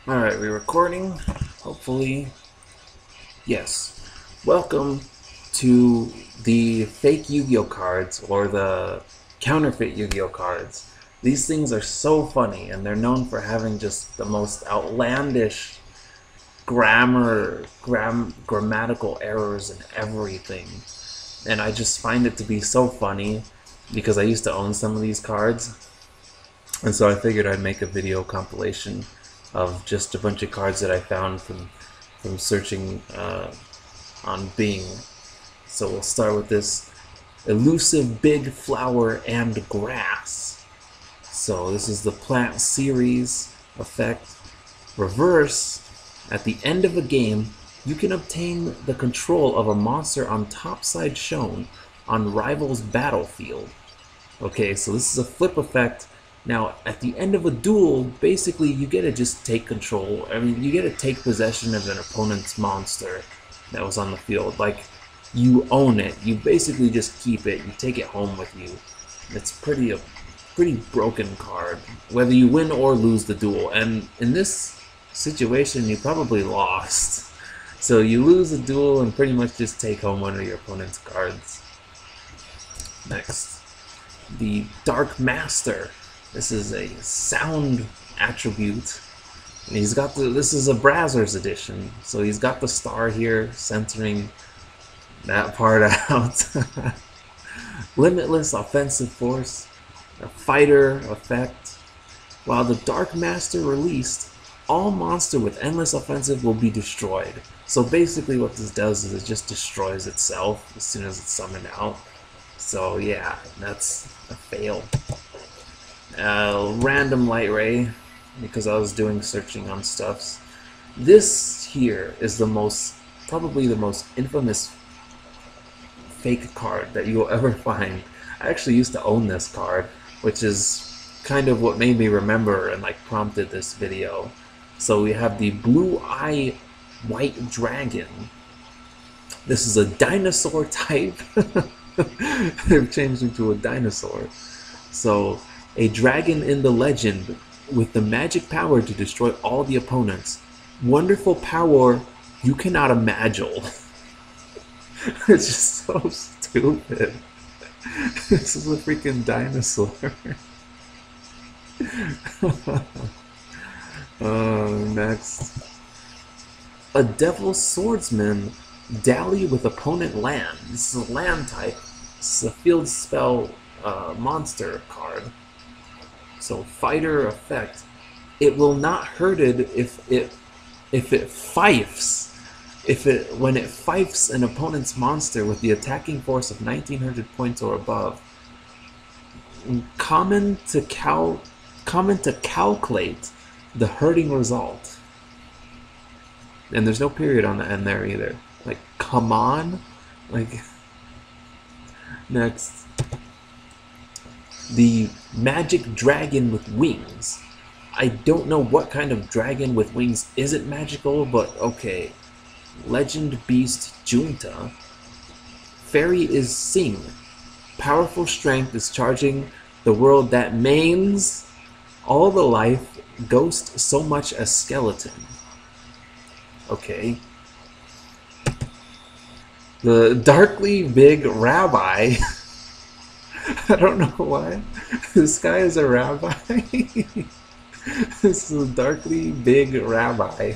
Alright, we're recording. Hopefully. Yes. Welcome to the fake Yu-Gi-Oh cards, or the counterfeit Yu-Gi-Oh cards. These things are so funny, and they're known for having just the most outlandish grammatical errors and everything. And I just find it to be so funny because I used to own some of these cards. And so I figured I'd make a video compilation of just a bunch of cards that I found from searching on Bing. So we'll start with this elusive big flower and grass. So this is the plant series effect. Reverse, at the end of a game, you can obtain the control of a monster on top side shown on rival's battlefield. Okay, so this is a flip effect. Now, at the end of a duel, basically you get to just take control. I mean, you get to take possession of an opponent's monster that was on the field. Like, you own it. You basically just keep it. You take it home with you. It's a pretty broken card, whether you win or lose the duel. And in this situation, you probably lost. So you lose the duel and pretty much just take home one of your opponent's cards. Next, the Dark Master. This is a sound attribute. And he's got this is a Brazzers edition, so he's got the star here, centering that part out. Limitless offensive force, a fighter effect. While the Dark Master released, all monster with endless offensive will be destroyed. So basically what this does is it just destroys itself as soon as it's summoned out. So yeah, that's a fail. Random light ray, because I was doing searching on stuffs. This here is probably the most infamous fake card that you will ever find. I actually used to own this card, which is kind of what made me remember and like prompted this video. So we have the Blue Eye White Dragon. This is a dinosaur type. They've changed him to a dinosaur. So a dragon in the legend with the magic power to destroy all the opponents. Wonderful power you cannot imagine. It's just so stupid. This is a freaking dinosaur. Next. A Devil Swordsman. Dally with opponent land. This is a land type. This is a field spell monster card. So fighter effect. It will not hurt it if it fifes. When it fifes an opponent's monster with the attacking force of 1900 points or above. Common to calculate the hurting result. And there's no period on the end there either. Like, come on? Like, next. The Magic Dragon with Wings. I don't know what kind of dragon with wings isn't magical, but okay. Legend Beast Junta. Fairy is Sing. Powerful strength is charging the world that mains all the life, ghost so much as skeleton. Okay. The Darkly Big Rabbi. I don't know why. This guy is a rabbi. This is a Darkly Big Rabbi.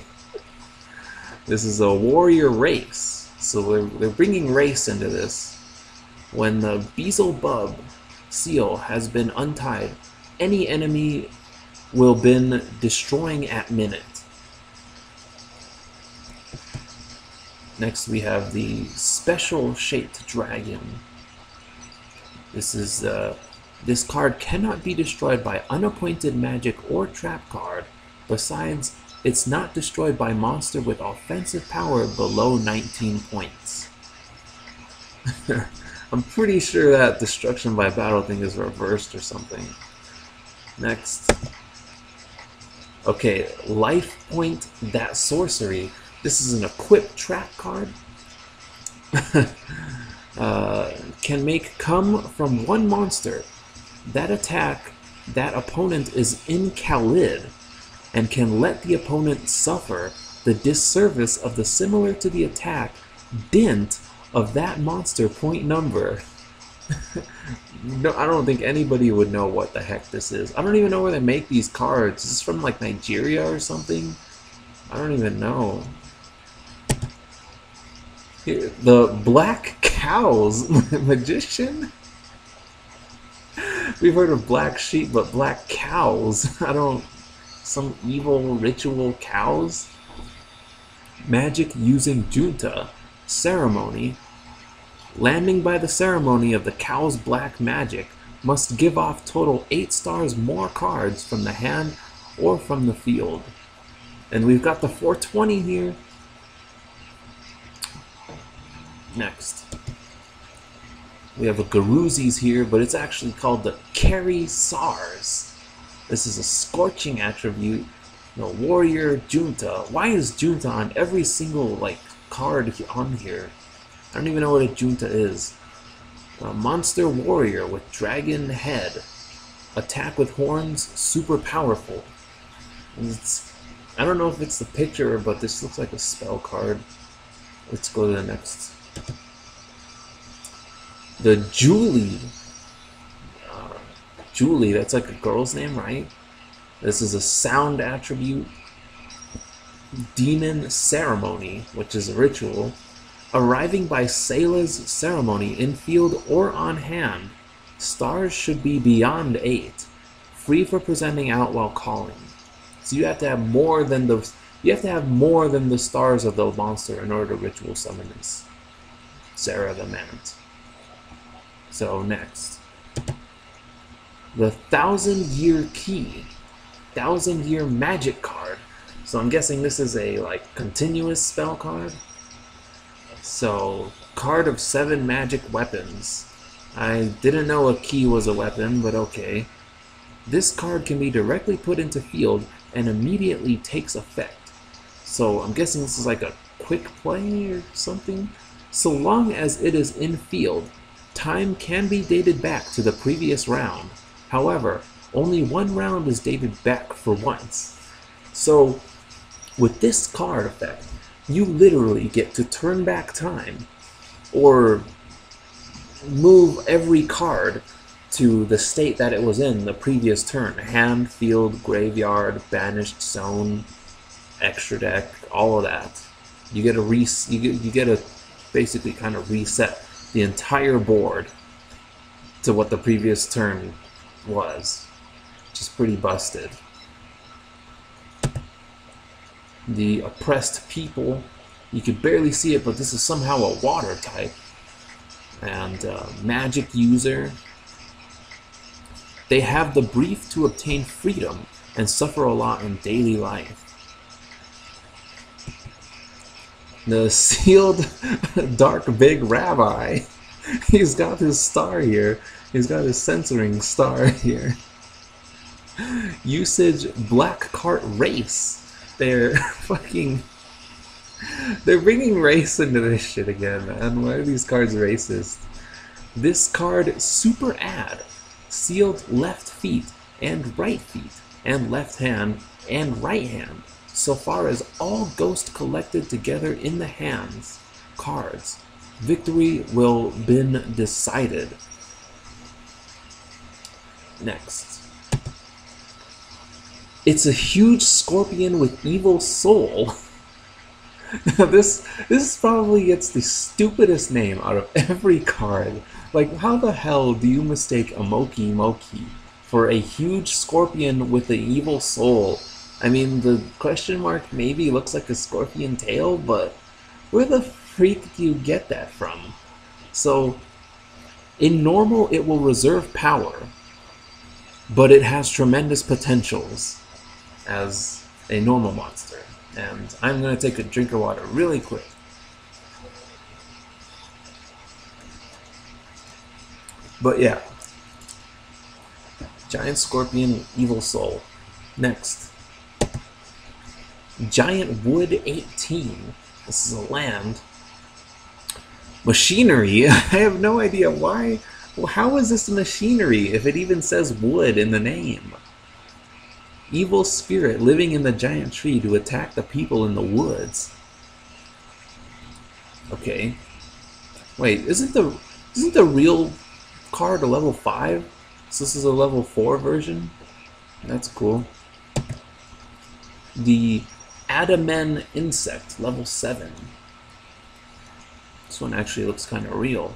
This is a warrior race. So they're bringing race into this. When the Beelzebub seal has been untied, any enemy will been destroying at minute. Next we have the Special Shaped Dragon. This card cannot be destroyed by unappointed magic or trap card. Besides, it's not destroyed by monster with offensive power below 19 points. I'm pretty sure that destruction by battle thing is reversed or something. Next. Okay, life point that sorcery. This is an equipped trap card. Can make come from one monster. That attack, that opponent is in Khalid. and can let the opponent suffer the disservice of the similar to the attack dint of that monster point number. No, I don't think anybody would know what the heck this is. I don't even know where they make these cards. Is this from like Nigeria or something? I don't even know. Here, the Black Cows Magician? We've heard of black sheep, but black cows. I don't... Some evil ritual cows? Magic using junta. Ceremony. Landing by the ceremony of the cow's black magic must give off total 8 stars more cards from the hand or from the field. And we've got the 420 here. Next. We have a Garuzzi's here, but it's actually called the Carry SARS. This is a scorching attribute. No, Warrior, Junta. Why is Junta on every single like card on here? I don't even know what a Junta is. A Monster Warrior with Dragon Head. Attack with Horns, super powerful. I don't know if it's the picture, but this looks like a spell card. Let's go to the next. The Julie. Julie, that's like a girl's name, right? This is a sound attribute. Demon Ceremony, which is a ritual. Arriving by Sayla's ceremony in field or on hand. Stars should be beyond 8. Free for presenting out while calling. So you have to have more than the stars of the monster in order to ritual summon this. Sarah the Mant. So next. The 1000-Year Key. 1000-Year Magic card. So I'm guessing this is a like continuous spell card. So card of 7 magic weapons. I didn't know a key was a weapon, but okay. This card can be directly put into field and immediately takes effect. So I'm guessing this is like a quick play or something. So long as it is in field, time can be dated back to the previous round. However, only one round is dated back for once. So with this card effect, you literally get to turn back time or move every card to the state that it was in the previous turn. Hand, field, graveyard, banished zone, extra deck, all of that. You get to basically kind of reset the entire board to what the previous turn was, which is pretty busted. The Oppressed People, you could barely see it, but this is somehow a water type. And Magic User, they have the brief to obtain freedom and suffer a lot in daily life. The Sealed Dark Big Rabbi, he's got his star here. He's got his censoring star here. Usage Black Cart Race. They're bringing race into this shit again, man. Why are these cards racist? This card, Super Add. Sealed left feet and right feet and left hand and right hand. So far as all ghosts collected together in the hands. Cards. Victory will been decided. Next. It's a huge scorpion with evil soul. Now this probably gets the stupidest name out of every card. Like, how the hell do you mistake a Moki Moki for a huge scorpion with an evil soul? I mean, the question mark maybe looks like a scorpion tail, but where the freak do you get that from? So, in normal, it will reserve power, but it has tremendous potentials as a normal monster. And I'm going to take a drink of water really quick. But yeah. Giant Scorpion, Evil Soul. Next. Giant Wood 18. This is a land. Machinery. I have no idea why. How is this machinery if it even says wood in the name? Evil spirit living in the giant tree to attack the people in the woods. Okay. Wait, isn't the real card a level 5? So this is a level 4 version? That's cool. The Adaman insect, level 7. This one actually looks kind of real.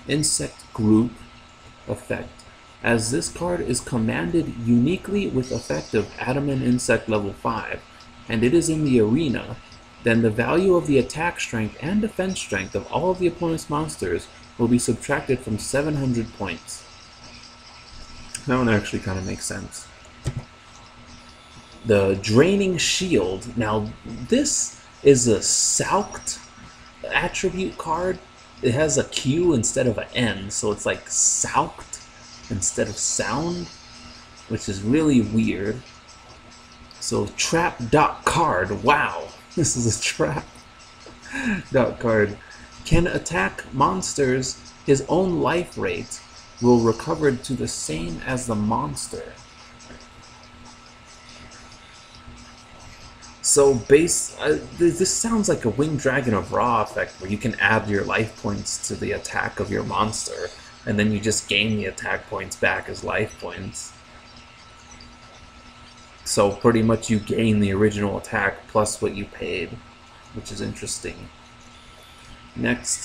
Insect group effect. As this card is commanded uniquely with effect of Adaman insect level 5, and it is in the arena, then the value of the attack strength and defense strength of all of the opponent's monsters will be subtracted from 700 points. That one actually kind of makes sense. The Draining Shield. Now, this is a Souked attribute card. It has a Q instead of an N, so it's like Souked instead of sound, which is really weird. So, Trap dot card. Wow, this is a trap dot card. Can attack monsters. His own life rate will recover to the same as the monster. So this sounds like a Winged Dragon of Ra effect, where you can add your life points to the attack of your monster, and then you just gain the attack points back as life points. So pretty much you gain the original attack plus what you paid, which is interesting. Next,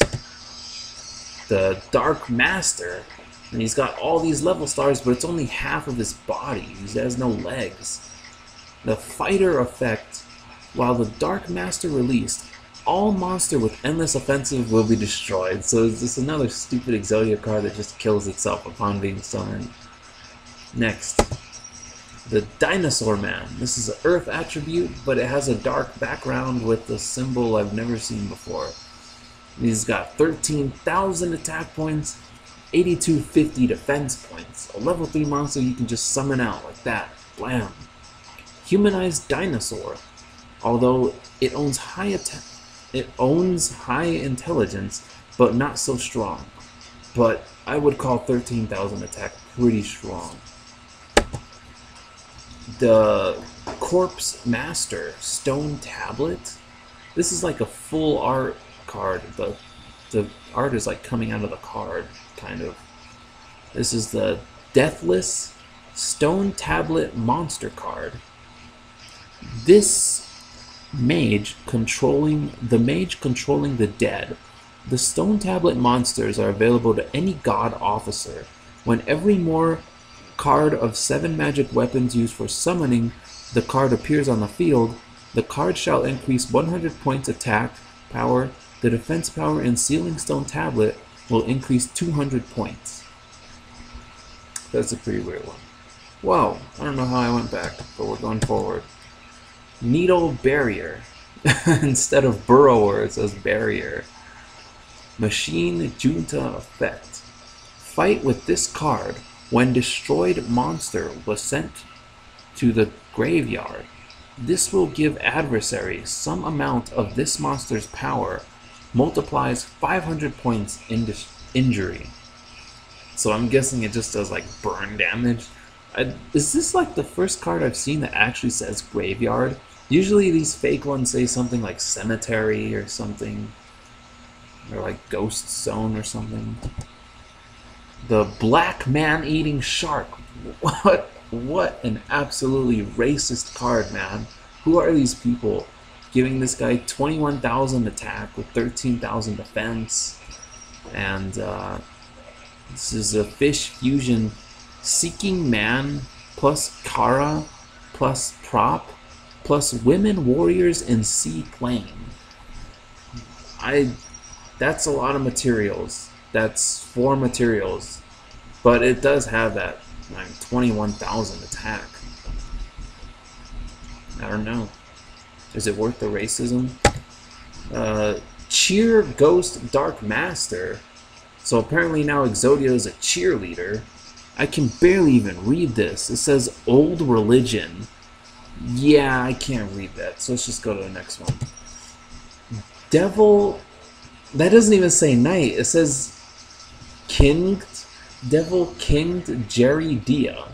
the Dark Master. And he's got all these level stars, but it's only half of his body. He has no legs. The Fighter effect. While the Dark Master released, all monster with endless offensive will be destroyed. So it's just another stupid Exodia card that just kills itself upon being summoned. Next, the Dinosaur Man. This is an Earth attribute, but it has a dark background with a symbol I've never seen before. He's got 13,000 attack points, 8250 defense points. A level 3 monster you can just summon out like that. Blam. Humanized Dinosaur. Although it owns high intelligence, but not so strong. But I would call 13,000 attack pretty strong. The Corpse Master Stone Tablet. This is like a full art card. The art is like coming out of the card, kind of. This is the Deathless Stone Tablet monster card. This mage controlling the dead. The Stone Tablet monsters are available to any god officer. When every more card of 7 magic weapons used for summoning the card appears on the field, the card shall increase 100 points attack power. The defense power in Sealing Stone Tablet will increase 200 points. That's a pretty weird one. Whoa, I don't know how I went back, but we're going forward. Needle Barrier. Instead of Burrower, it says Barrier. Machine Junta effect. Fight with this card. When destroyed monster was sent to the graveyard, this will give adversary some amount of this monster's power, multiplies 500 points in injury. So I'm guessing it just does like burn damage. Is this like the first card I've seen that actually says graveyard? Usually these fake ones say something like cemetery or something, or like ghost zone or something. The Black Man-Eating Shark. What an absolutely racist card, man. Who are these people giving this guy 21,000 attack with 13,000 defense? And this is a fish fusion. Seeking Man plus Kara plus Prop plus Women Warriors in Sea Plane. That's a lot of materials. That's 4 materials. But it does have that 21,000 attack. I don't know. Is it worth the racism? Cheer Ghost Dark Master. So apparently now Exodia is a cheerleader. I can barely even read this. It says Old Religion. Yeah, I can't read that. So let's just go to the next one. Devil. That doesn't even say knight. It says Devil Kinged Jerry Dia.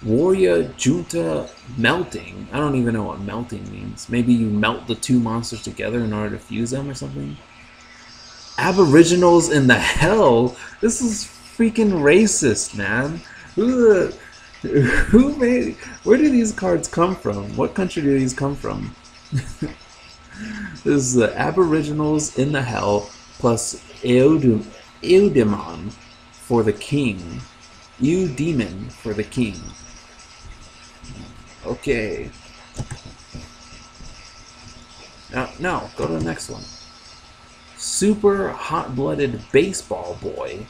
Warrior Junta Melting. I don't even know what melting means. Maybe you melt the two monsters together in order to fuse them or something? Aboriginals in the hell? This is freaking racist, man. Who made... Where do these cards come from? What country do these come from? This is the Aboriginals in the hell plus Eudemon for the king. Eudemon for the king. Okay. No, go to the next one. Super hot-blooded baseball boy.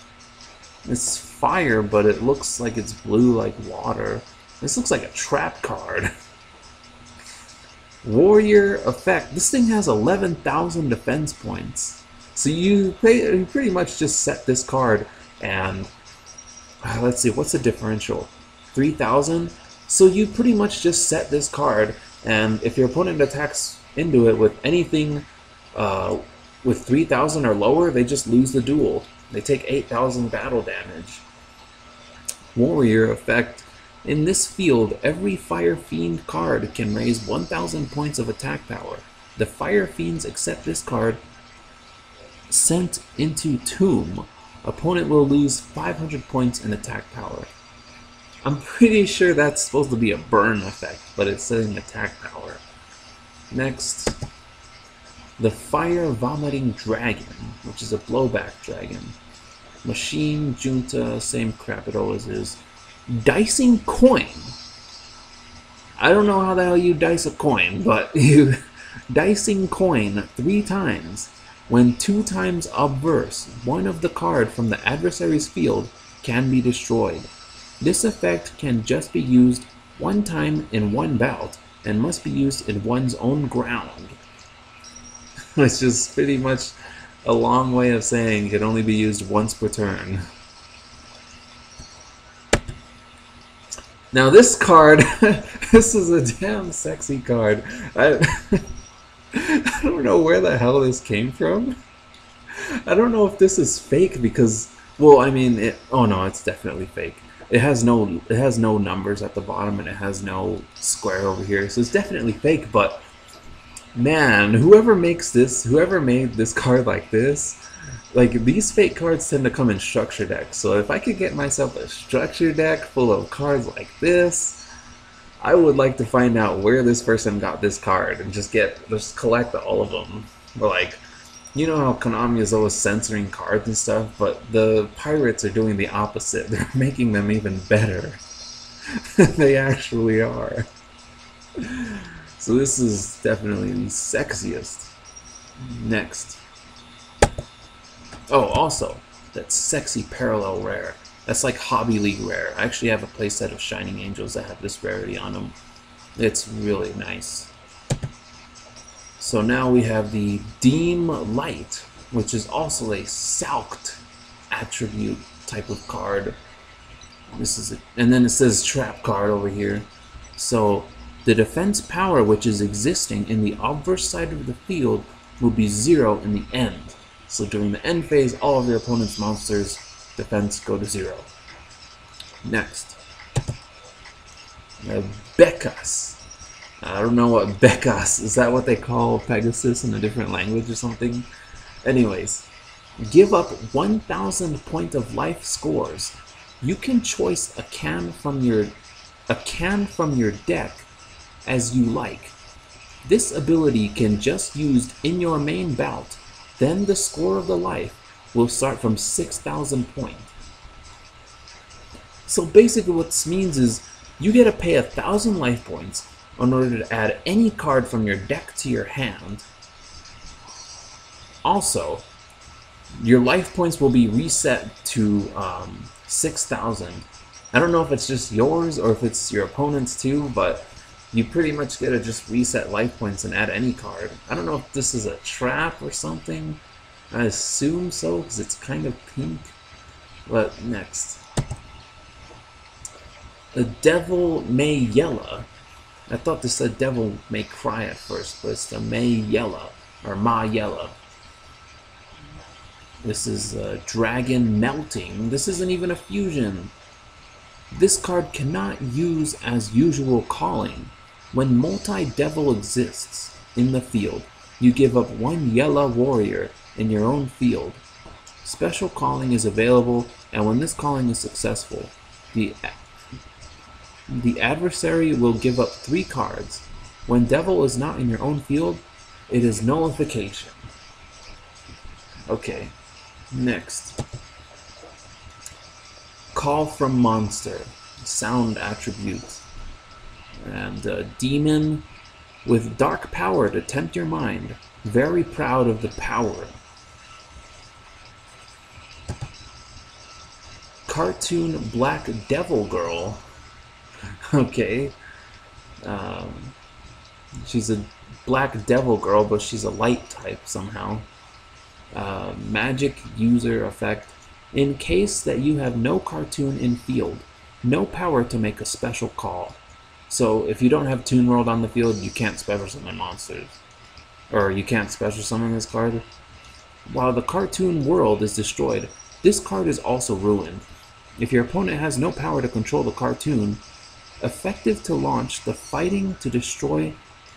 It's fire, but it looks like it's blue like water. This looks like a trap card. Warrior effect. This thing has 11,000 defense points. So you pretty much just set this card and... let's see, what's the differential? 3,000? So you pretty much just set this card, and if your opponent attacks into it with anything with 3,000 or lower, they just lose the duel. They take 8,000 battle damage. Warrior effect. In this field, every Fire Fiend card can raise 1,000 points of attack power. The Fire Fiends accept this card. Sent into Tomb. Opponent will lose 500 points in attack power. I'm pretty sure that's supposed to be a burn effect, but it's setting attack power. Next, the Fire Vomiting Dragon, which is a blowback dragon. Machine, Junta, same crap it always is. Dicing Coin. I don't know how the hell you dice a coin, but you dicing coin 3 times. When 2 times obverse, one of the card from the adversary's field can be destroyed. This effect can just be used 1 time in 1 bout and must be used in one's own ground. Which is pretty much a long way of saying it can only be used once per turn. Now this card, this is a damn sexy card. I don't know where the hell this came from. I don't know if this is fake because, well, I mean, oh no, it's definitely fake. It has no numbers at the bottom and it has no square over here, so it's definitely fake. But man, whoever made this card like this, like these fake cards tend to come in structure decks. So if I could get myself a structure deck full of cards like this, I would like to find out where this person got this card and just collect all of them. But like, you know how Konami is always censoring cards and stuff, but the pirates are doing the opposite. They're making them even better. They actually are. So this is definitely the sexiest. Next. Oh, also, that sexy parallel rare. That's like Hobby League rare. I actually have a playset of Shining Angels that have this rarity on them. It's really nice. So now we have the Deem Light, which is also a Salked attribute type of card. This is it. And then it says Trap card over here. So the defense power which is existing in the obverse side of the field will be 0 in the end. So during the end phase, all of your opponent's monsters' defense go to 0. Next, Bekas. I don't know what Bekas, is that what they call Pegasus in a different language or something? Anyways, give up 1,000 point of life scores. You can choose a can from your deck as you like. This ability can just used in your main bout. Then the score of the life will start from 6,000 points. So basically what this means is you get to pay 1,000 life points in order to add any card from your deck to your hand. Also, your life points will be reset to 6,000. I don't know if it's just yours or if it's your opponent's too, but you pretty much get to just reset life points and add any card. I don't know if this is a trap or something. I assume so because it's kind of pink. But next. The Devil May Yela. I thought this said Devil May Cry at first, but it's the May Yela, or Ma Yela. This is Dragon Melting. This isn't even a fusion. This card cannot use as usual calling. When multi-devil exists in the field, you give up one Yela Warrior in your own field. Special calling is available, and when this calling is successful, the adversary will give up 3 cards. When devil is not in your own field, it is nullification. Okay, next. Call from monster, sound attribute. And a demon with dark power to tempt your mind. Very proud of the power. Cartoon Black Devil Girl. Okay. She's a black devil girl, but she's a light type somehow. Magic user effect. In case that you have no cartoon in field, no power to make a special call. So if you don't have Toon World on the field, you can't special summon monsters. Or you can't special summon this card. While the cartoon world is destroyed, this card is also ruined. If your opponent has no power to control the cartoon, effective to launch the fighting to destroy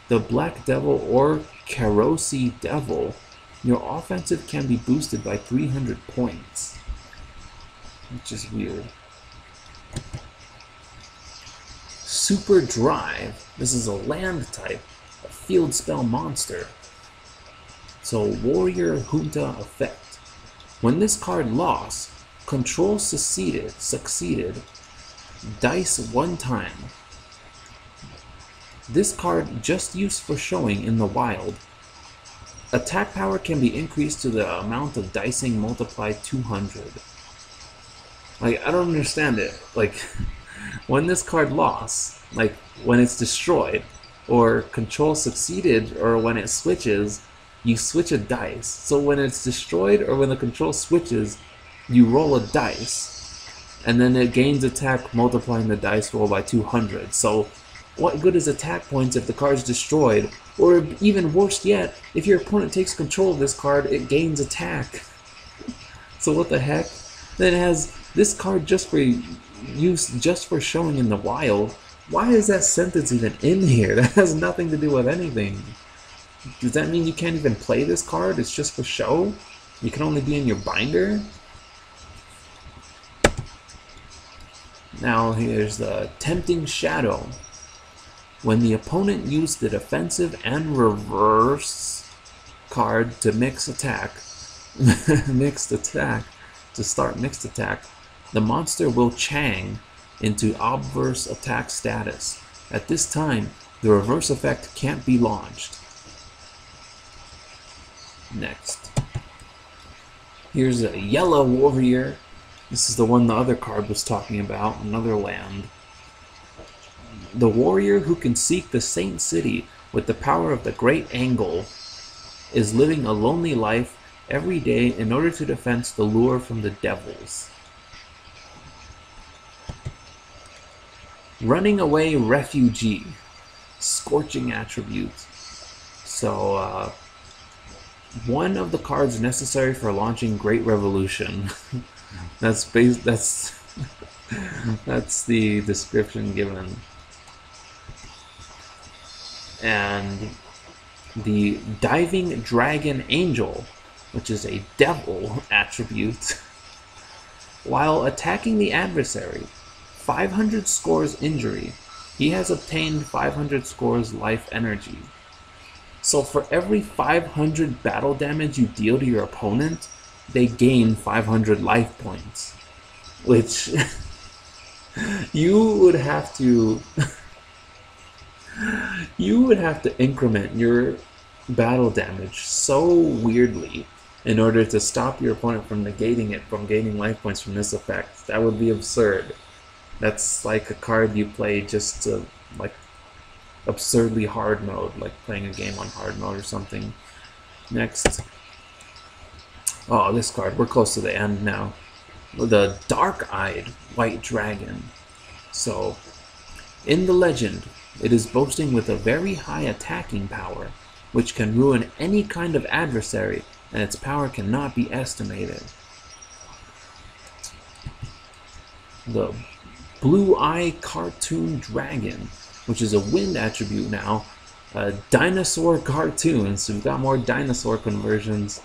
the Black Devil or Karosi Devil, your offensive can be boosted by 300 points. Which is weird. Super Drive. This is a land type, a field spell monster. So Warrior Junta effect. When this card lost, control succeeded, dice 1 time. This card just used for showing in the wild. Attack power can be increased to the amount of dicing multiplied 200. Like, I don't understand it. Like, when this card lost, like when it's destroyed, or control succeeded, or when it switches, you switch a dice. So when it's destroyed, or when the control switches, you roll a dice, and then it gains attack multiplying the dice roll by 200. So what good is attack points if the card's destroyed? Or even worse yet, if your opponent takes control of this card, it gains attack. So what the heck? Then it has this card just for use, just for showing in the wild. Why is that sentence even in here? That has nothing to do with anything. Does that mean you can't even play this card? It's just for show? You can only be in your binder? Now here's the Tempting Shadow. When the opponent used the defensive and reverse card to mix attack, to start mixed attack, the monster will Chang into obverse attack status. At this time, the reverse effect can't be launched. Next. Here's a Yela Warrior. This is the one the other card was talking about, another land. The warrior who can seek the Saint City with the power of the Great Angle is living a lonely life every day in order to defend the lure from the devils. Running Away Refugee. Scorching attribute. So, one of the cards necessary for launching Great Revolution. That's the description given. And the Diving Dragon Angel, which is a devil attribute. While attacking the adversary, 500 scores injury, he has obtained 500 scores life energy. So for every 500 battle damage you deal to your opponent, they gain 500 life points. Which you would have to increment your battle damage so weirdly in order to stop your opponent from negating it from gaining life points from this effect. That would be absurd. That's like a card you play just to, like, absurdly hard mode, like playing a game on hard mode or something. Next. Oh, this card. We're close to the end now. The Dark-Eyed White Dragon. So, in the legend, it is boasting with a very high attacking power, which can ruin any kind of adversary, and its power cannot be estimated. The Blue Eye Cartoon Dragon, which is a wind attribute now. Dinosaur Cartoon, so we've got more dinosaur conversions.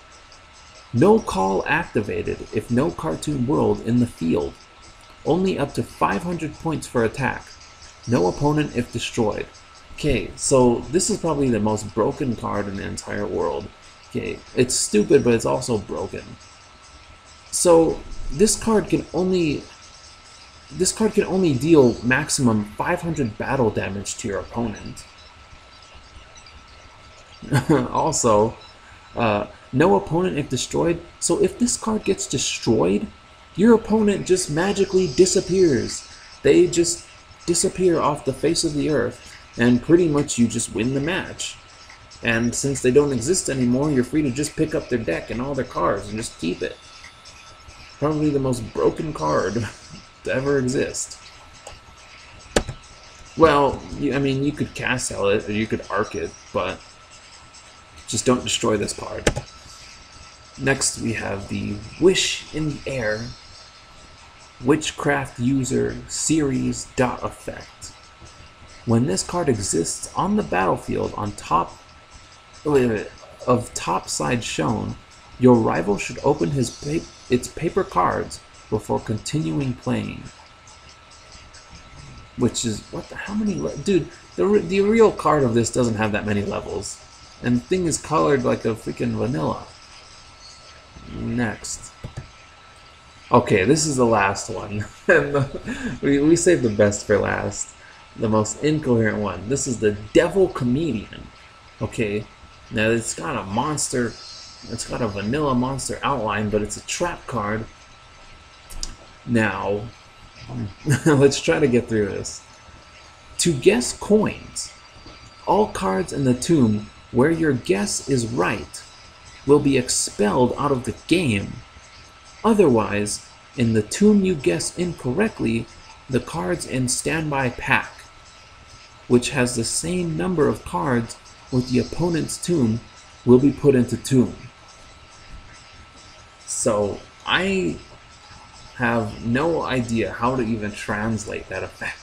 No call activated if no cartoon world in the field. Only up to 500 points for attack. No opponent if destroyed. Okay, so this is probably the most broken card in the entire world. Okay, it's stupid, but it's also broken. So this card can only deal maximum 500 battle damage to your opponent. Also, no opponent if destroyed. So if this card gets destroyed, your opponent just magically disappears. They just disappear off the face of the earth, and pretty much you just win the match. And since they don't exist anymore, you're free to just pick up their deck and all their cards and just keep it. Probably the most broken card to ever exist. Well, I mean, you could cast sell it, or you could arc it, but just don't destroy this card. Next, we have the Wish in the Air Witchcraft User Series Dot Effect. When this card exists on the battlefield on top of top side shown, your rival should open its paper cards before continuing playing. Which is, how many, dude, the real card of this doesn't have that many levels. And the thing is colored like a freaking vanilla. Next. Okay, this is the last one. we saved the best for last. The most incoherent one. This is the Devil Comedian. Okay, now it's got a monster, it's got a vanilla monster outline, but it's a trap card. Now, let's try to get through this. To guess coins, all cards in the tomb where your guess is right will be expelled out of the game. Otherwise, in the tomb you guess incorrectly, the cards in standby pack, which has the same number of cards with the opponent's tomb, will be put into tomb. So I have no idea how to even translate that effect.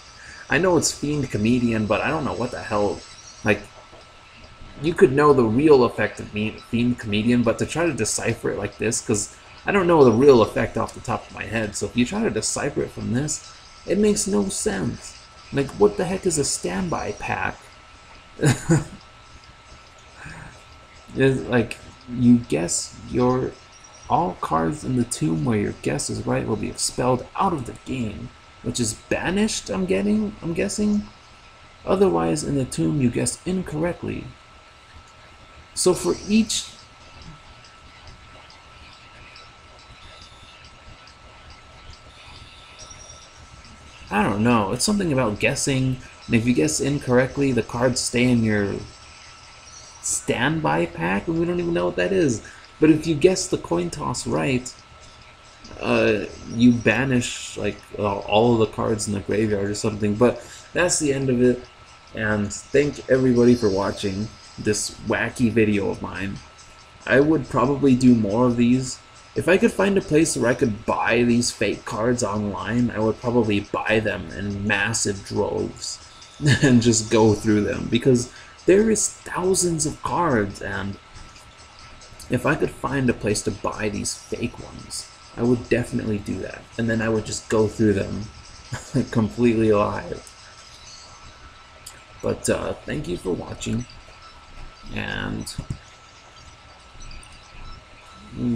I know it's Fiend Comedian, but I don't know what the hell, like, you could know the real effect of Fiend Comedian, but to try to decipher it like this, because I don't know the real effect off the top of my head, so if you try to decipher it from this, it makes no sense. Like, what the heck is a standby pack? It's like, you guess all cards in the tomb where your guess is right will be expelled out of the game, which is banished, I'm guessing. Otherwise, in the tomb you guess incorrectly. So for each I don't know, it's something about guessing, and if you guess incorrectly, the cards stay in your standby pack, and we don't even know what that is. But if you guess the coin toss right, you banish like all of the cards in the graveyard or something. But that's the end of it, and thank everybody for watching this wacky video of mine. I would probably do more of these. If I could find a place where I could buy these fake cards online, I would probably buy them in massive droves and just go through them, because there is thousands of cards, and if I could find a place to buy these fake ones, I would definitely do that, and then I would just go through them completely live. But thank you for watching, and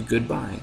goodbye.